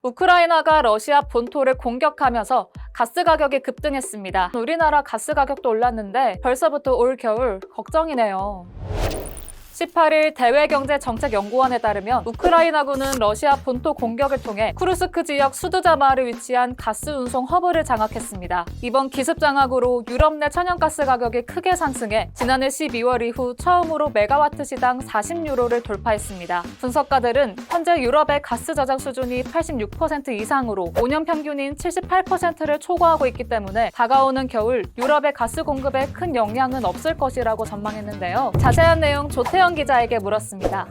우크라이나가 러시아 본토를 공격하면서 가스 가격이 급등했습니다. 우리나라 가스 가격도 올랐는데 벌써부터 올 겨울 걱정이네요. 18일 대외경제정책연구원에 따르면 우크라이나군은 러시아 본토 공격을 통해 쿠르스크 지역 수두자마를 위치한 가스 운송 허브를 장악했습니다. 이번 기습 장악으로 유럽 내 천연가스 가격이 크게 상승해 지난해 12월 이후 처음으로 메가와트 시당 40유로를 돌파했습니다. 분석가들은 현재 유럽의 가스 저장 수준이 86% 이상으로 5년 평균인 78%를 초과하고 있기 때문에 다가오는 겨울 유럽의 가스 공급에 큰 영향은 없을 것이라고 전망했는데요. 자세한 내용 조태현 기자에게 물었습니다.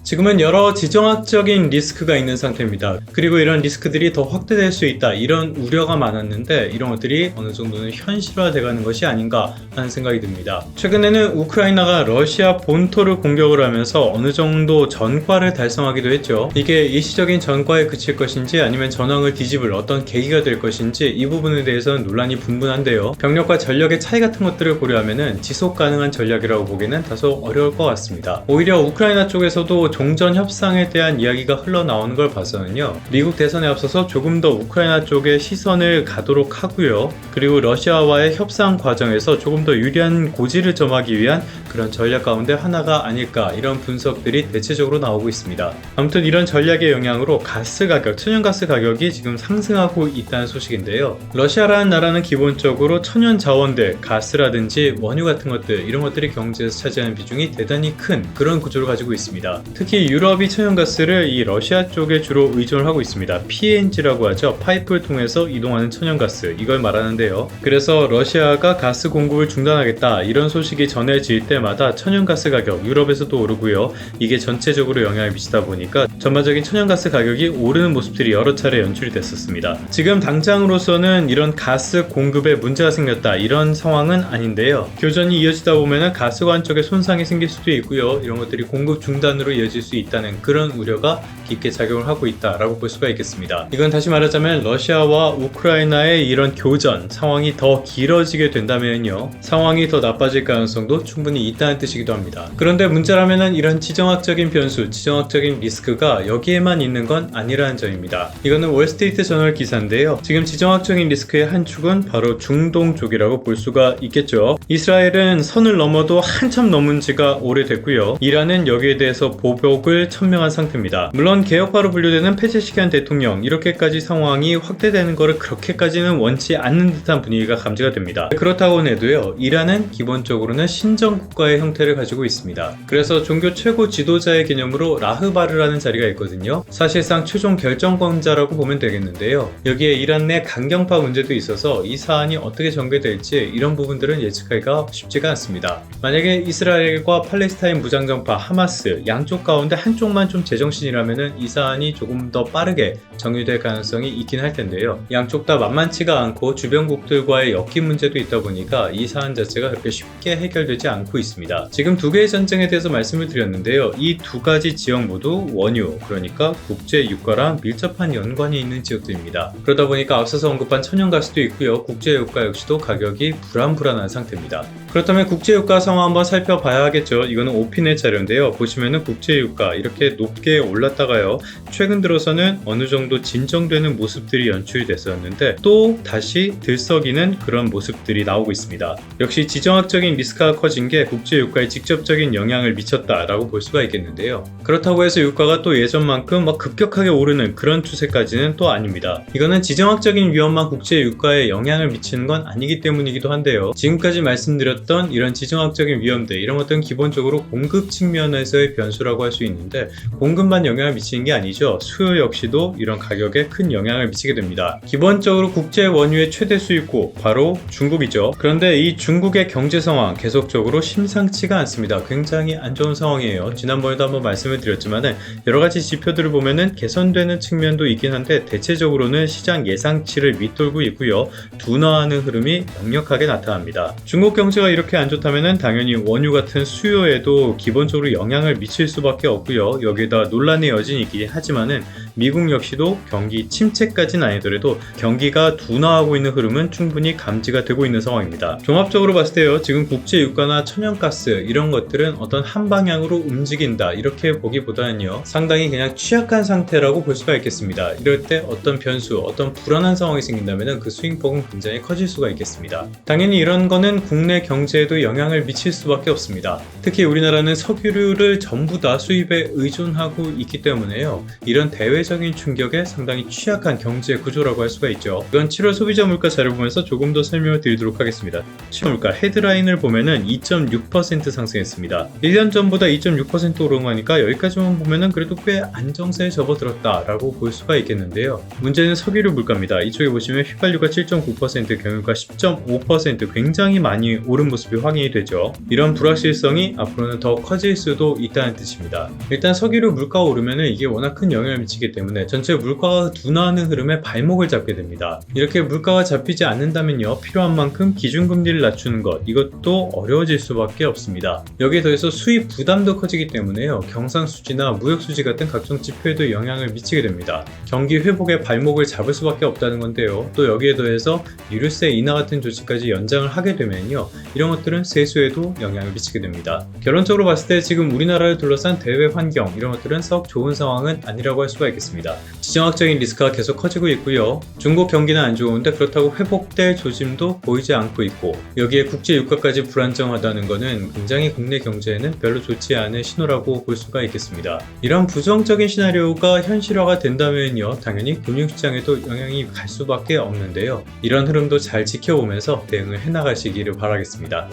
지금은 여러 지정학적인 리스크가 있는 상태입니다. 그리고 이런 리스크들이 더 확대될 수 있다, 이런 우려가 많았는데 이런 것들이 어느 정도는 현실화돼가는 것이 아닌가 하는 생각이 듭니다. 최근에는 우크라이나가 러시아 본토를 공격을 하면서 어느 정도 전과를 달성하기도 했죠. 이게 일시적인 전과에 그칠 것인지 아니면 전황을 뒤집을 어떤 계기가 될 것인지 이 부분에 대해서는 논란이 분분한데요. 병력과 전력의 차이 같은 것들을 고려하면 지속 가능한 전략이라고 보기에는 다소 어려울 것 같습니다. 오히려 우크라이나 쪽에서도 종전 협상에 대한 이야기가 흘러나오는 걸 봐서는요, 미국 대선에 앞서서 조금 더 우크라이나 쪽에 시선을 가도록 하고요, 그리고 러시아와의 협상 과정에서 조금 더 유리한 고지를 점하기 위한 그런 전략 가운데 하나가 아닐까, 이런 분석들이 대체적으로 나오고 있습니다. 아무튼 이런 전략의 영향으로 가스 가격, 천연가스 가격이 지금 상승하고 있다는 소식인데요. 러시아라는 나라는 기본적으로 천연 자원들, 가스라든지 원유 같은 것들, 이런 것들이 경제에서 차지하는 비중이 대단히 큰 그런 구조를 가지고 있습니다. 특히 유럽이 천연가스를 이 러시아 쪽에 주로 의존을 하고 있습니다. PNG라고 하죠. 파이프를 통해서 이동하는 천연가스, 이걸 말하는데요. 그래서 러시아가 가스 공급을 중단하겠다, 이런 소식이 전해질 때마다 천연가스 가격 유럽에서도 오르고요. 이게 전체적으로 영향을 미치다 보니까 전반적인 천연가스 가격이 오르는 모습들이 여러 차례 연출이 됐었습니다. 지금 당장으로서는 이런 가스 공급에 문제가 생겼다, 이런 상황은 아닌데요. 교전이 이어지다 보면 가스관 쪽에 손상이 생길 수도 있고요. 이런 것들이 공급 중단으로 이어질 수 있다는 그런 우려가 깊게 작용을 하고 있다라고 볼 수가 있겠습니다. 이건 다시 말하자면 러시아와 우크라이나의 이런 교전 상황이 더 길어지게 된다면요, 상황이 더 나빠질 가능성도 충분히 있다는 뜻이기도 합니다. 그런데 문제라면은 이런 지정학적인 변수, 지정학적인 리스크가 여기에만 있는 건 아니라는 점입니다. 이거는 월스트리트 저널 기사인데요. 지금 지정학적인 리스크의 한 축은 바로 중동 쪽이라고 볼 수가 있겠죠. 이스라엘은 선을 넘어도 한참 넘은 지가 오래됐고요. 이란은 여기에 대해서 보복을 천명한 상태입니다. 물론 개혁파로 분류되는 페제시키안 대통령, 이렇게까지 상황이 확대되는 것을 그렇게까지는 원치 않는 듯한 분위기가 감지가 됩니다. 그렇다고 해도요, 이란은 기본적으로는 신정국가의 형태를 가지고 있습니다. 그래서 종교 최고 지도자의 개념으로 라흐바르라는 자리가 있거든요. 사실상 최종 결정권자라고 보면 되겠는데요. 여기에 이란 내 강경파 문제도 있어서 이 사안이 어떻게 전개될지 이런 부분들은 예측하기가 쉽지가 않습니다. 만약에 이스라엘과 팔레스타인 무장정파 하마스 양쪽 가운데 한쪽만 좀 제정신이라면 이 사안이 조금 더 빠르게 정리될 가능성이 있긴 할 텐데요. 양쪽 다 만만치가 않고 주변국들과의 엮인 문제도 있다 보니까 이 사안 자체가 그렇게 쉽게 해결되지 않고 있습니다. 지금 두 개의 전쟁에 대해서 말씀을 드렸는데요. 이 두 가지 지역 모두 원유, 그러니까 국제 유가랑 밀접한 연관이 있는 지역들입니다. 그러다 보니까 앞서서 언급한 천연가스도 있고요. 국제 유가 역시도 가격이 불안불안한 상태입니다. 그렇다면 국제 유가 상황 한번 살펴봐야 하겠죠. 이거는 오핀의 자료인데요. 보시면은 국제 유가 이렇게 높게 올랐다가요, 최근 들어서는 어느 정도 진정되는 모습들이 연출이 됐었는데 또 다시 들썩이는 그런 모습들이 나오고 있습니다. 역시 지정학적인 리스크가 커진 게 국제 유가에 직접적인 영향을 미쳤다라고 볼 수가 있겠는데요. 그렇다고 해서 유가가 또 예전만큼 막 급격하게 오르는 그런 추세까지는 또 아닙니다. 이거는 지정학적인 위험만 국제 유가에 영향을 미치는 건 아니기 때문이기도 한데요. 지금까지 말씀드렸던 이런 지정학적인 위험들, 이런 것들은 기본적으로 공급 측면에서의 변수라고 할 수 있는데 공급만 영향을 미치는 게 아니죠. 수요 역시도 이런 가격에 큰 영향을 미치게 됩니다. 기본적으로 국제 원유의 최대 수입국 바로 중국이죠. 그런데 이 중국의 경제 상황 계속적으로 심상치가 않습니다. 굉장히 안 좋은 상황이에요. 지난번에도 한번 말씀을 드렸지만 여러 가지 지표들을 보면은 개선되는 측면도 있긴 한데 대체적으로는 시장 예상치를 밑돌고 있고요. 둔화하는 흐름이 강력하게 나타납니다. 중국 경제가 이렇게 안 좋다면은 당연히 원유 같은 수요에도 기본적으로 영향을 미칠 수밖에 없고요. 여기에다 논란의 여진이 있긴 하지만은 미국 역시도 경기 침체까지는 아니더라도 경기가 둔화하고 있는 흐름은 충분히 감지가 되고 있는 상황입니다. 종합적으로 봤을 때요, 지금 국제 유가나 천연가스 이런 것들은 어떤 한 방향으로 움직인다 이렇게 보기보다는요, 상당히 그냥 취약한 상태라고 볼 수가 있겠습니다. 이럴 때 어떤 변수, 어떤 불안한 상황이 생긴다면 그 스윙폭은 굉장히 커질 수가 있겠습니다. 당연히 이런 거는 국내 경제에도 영향을 미칠 수밖에 없습니다. 특히 우리나라는 석유를 전부 다 수입에 의존하고 있기 때문에요, 이런 대외적인 충격에 상당히 취약한 경제 구조라고 할 수가 있죠. 이건 7월 소비자 물가 자료 보면서 조금 더 설명을 드리도록 하겠습니다. 7월 물가 헤드라인을 보면은 2.6% 상승했습니다. 1년 전보다 2.6% 오른 거니까 여기까지만 보면은 그래도 꽤 안정세에 접어들었다라고 볼 수가 있겠는데요. 문제는 석유류 물가입니다. 이쪽에 보시면 휘발유가 7.9%, 경유가 10.5% 굉장히 많이 오른 모습이 확인이 되죠. 이런 불확실성이 앞으로는 더 커질 수도 있다는 뜻입니다. 일단 석유류 물가가 오르면은 이게 워낙 큰 영향을 미치기 때문에 전체 물가가 둔화하는 흐름에 발목을 잡게 됩니다. 이렇게 물가가 잡히지 않는다면요, 필요한 만큼 기준금리를 낮추는 것, 이것도 어려워질 수밖에 없습니다. 여기에 더해서 수입 부담도 커지기 때문에요, 경상수지나 무역수지 같은 각종 지표에도 영향을 미치게 됩니다. 경기 회복에 발목을 잡을 수밖에 없다는 건데요, 또 여기에 더해서 유류세 인하 같은 조치까지 연장을 하게 되면요, 이런 것들은 세수에도 영향을 미치게 됩니다. 결론적으로 봤을 때 지금 우리나라를 둘러싼 대외 환경, 이런 것들은 썩 좋은 상황은 아니라고 할 수가 있겠습니다. 지정학적인 리스크가 계속 커지고 있고요, 중국 경기는 안 좋은데 그렇다고 회복될 조짐도 보이지 않고 있고, 여기에 국제 유가까지 불안정하다는 것은 굉장히 국내 경제에는 별로 좋지 않은 신호라고 볼 수가 있겠습니다. 이런 부정적인 시나리오가 현실화가 된다면요, 당연히 금융시장에도 영향이 갈 수밖에 없는데요, 이런 흐름도 잘 지켜보면서 대응을 해나가시기를 바라겠습니다.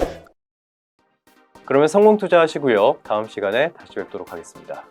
그러면 성공 투자하시고요. 다음 시간에 다시 뵙도록 하겠습니다.